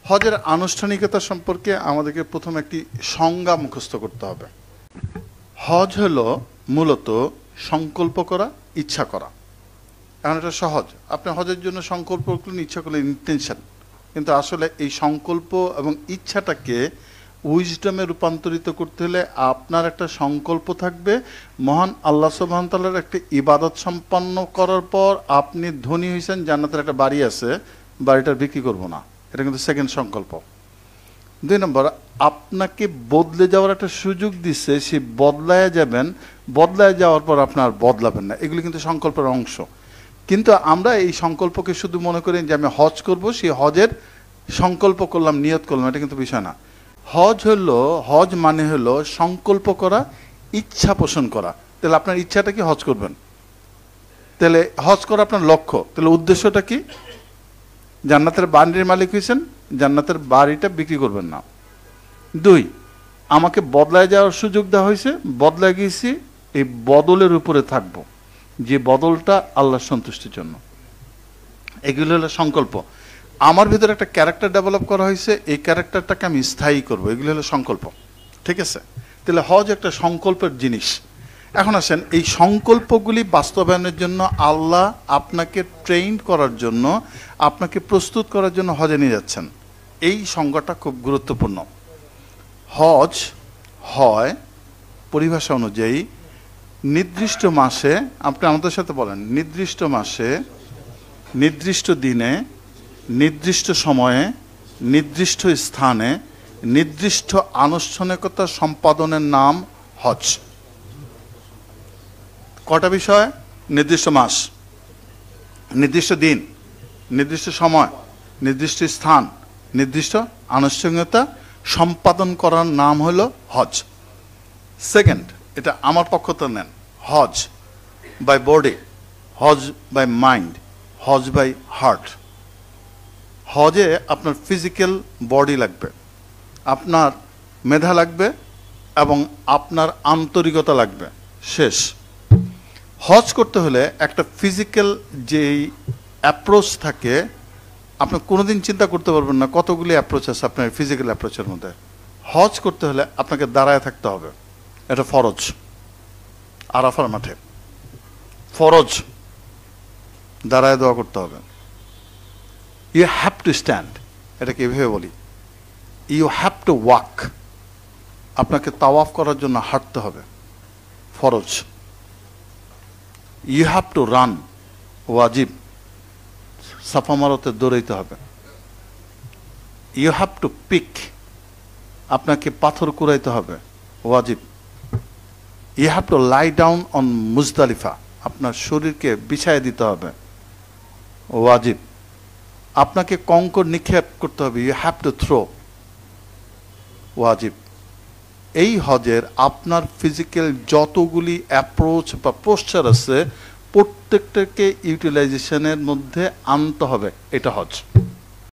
হজের আনুষ্ঠানিকতা সম্পর্কে আমাদেরকে প্রথম একটি সংজ্ঞা মুখস্থ করতে হবে। হজ হলো মূলত সংকল্প করা, ইচ্ছা করা। এখন এটা সহজ, আপনি হজের জন্য সংকল্প করলেন, ইচ্ছা করলেন, ইন্টেনশন। কিন্তু আসলে এই সংকল্প এবং ইচ্ছাটাকে উইজডমে রূপান্তরিত করতে হলে আপনার একটা সংকল্প থাকবে, মহান আল্লাহ সুবহানাহু ওয়া তাআলার একটা ইবাদত সম্পন্ন করার পর আপনি ধনী হয়েছেন, জান্নাতের একটা বাড়ি আছে, বাড়িটা বিক্রি করব না, এটা কিন্তু সেকেন্ড সংকল্প। 2 নম্বর, আপনাকে বদলে যাওয়ার একটা সুযোগ দিচ্ছে, সে বদলায় যাবেন, বদলায় যাওয়ার পর আপনার বদলাবেন না, এগুলি কিন্তু সংকল্পের অংশ। কিন্তু আমরা এই সংকল্পকে শুধু মনে করি যে আমি হজ করব, সেই হজের সংকল্প করলাম, নিয়ত করলাম, এটা কিন্তু বিষয় না। হজ মানে হলো সংকল্প করা, ইচ্ছা পোষণ করা। তাহলে আপনার ইচ্ছাটা কি? হজ করবেন। তাহলে হজ করা আপনার লক্ষ্য, তাহলে উদ্দেশ্যটা কি? জান্নাতের বাড়ির মালিক হয়েছেন, জান্নাতের বাড়িটা বিক্রি করবেন না। 2, আমাকে বদলায় যাওয়ার সুযোগ দেওয়া হয়েছে, বদলায় গিয়েছি, এই বদলের উপরে থাকব, যে বদলটা আল্লাহর সন্তুষ্টির জন্য। এগুলো হলো সংকল্প। আমার ভিতরে একটা ক্যারেক্টার ডেভেলপ করা হয়েছে, এই ক্যারেক্টারটাকে আমি স্থায়ী করব, এগুলো হলো সংকল্প। ঠিক আছে? তাহলে হজ একটা সংকল্পের জিনিস। এখন আসেন, এই সংকল্পগুলি বাস্তবায়নের জন্য আল্লাহ আপনাকে ট্রেন করার জন্য, আপনাকে প্রস্তুত করার জন্য হজে নিয়ে যাচ্ছেন। এই সংজ্ঞাটা খুব গুরুত্বপূর্ণ। হজ হয় পরিভাষা অনুযায়ী নির্দিষ্ট মাসে, আপনি আমাদের সাথে বলেন, নির্দিষ্ট মাসে, নির্দিষ্ট দিনে, নির্দিষ্ট সময়ে, নির্দিষ্ট স্থানে, নির্দিষ্ট আনুষ্ঠানিকতা সম্পাদনের নাম হজ। কটা বিষয়? নির্দিষ্ট মাস, নির্দিষ্ট দিন, নির্দিষ্ট সময়, নির্দিষ্ট স্থান, নির্দিষ্ট আনুষ্ঠানিকতা সম্পাদন করার নাম হলো হজ। সেকেন্ড, এটা আমার পক্ষ থেকে নেন, হজ বাই বডি, হজ বাই মাইন্ড, হজ বাই হার্ট। হজে আপনার ফিজিক্যাল বডি লাগবে, আপনার মেধা লাগবে এবং আপনার আন্তরিকতা লাগবে। শেষ। হজ করতে হলে একটা ফিজিক্যাল যেই অ্যাপ্রোচ থাকে, আপনি কোনোদিন চিন্তা করতে পারবেন না কতগুলি অ্যাপ্রোচ আছে আপনার ফিজিক্যাল অ্যাপ্রোচের মধ্যে। হজ করতে হলে আপনাকে দাঁড়ায় থাকতে হবে, এটা ফরজ। আরাফার মাঠে ফরজ, দাঁড়ায় দোয়া করতে হবে। ইউ হ্যাভ টু স্ট্যান্ড, এটাকে এভাবে বলি। ইউ হ্যাভ টু ওয়াক, আপনাকে তাওয়াফ করার জন্য হাঁটতে হবে, ফরজ। ইউ হ্যাভ টু রান, ওয়াজিব, সাফা মারোতে দৌড়াইতে হবে। ইউ হ্যাভ টু পিক, আপনাকে পাথর কুড়াইতে হবে, ওয়াজিব। You have to lie down on Muzdalifah, আপনার শরীরকে বিছায় দিতে হবে, ওয়াজিব। আপনাকে কঙ্কর নিক্ষেপ করতে হবে, ইউ হ্যাভ টু থ্রো, ওয়াজিব। এই হজের আপনার ফিজিক্যাল যতগুলি অ্যাপ্রোচ বা পোস্টার আছে, প্রত্যেকটাকে ইউটিলাইজেশনের মধ্যে আনতে হবে, এটা হজ।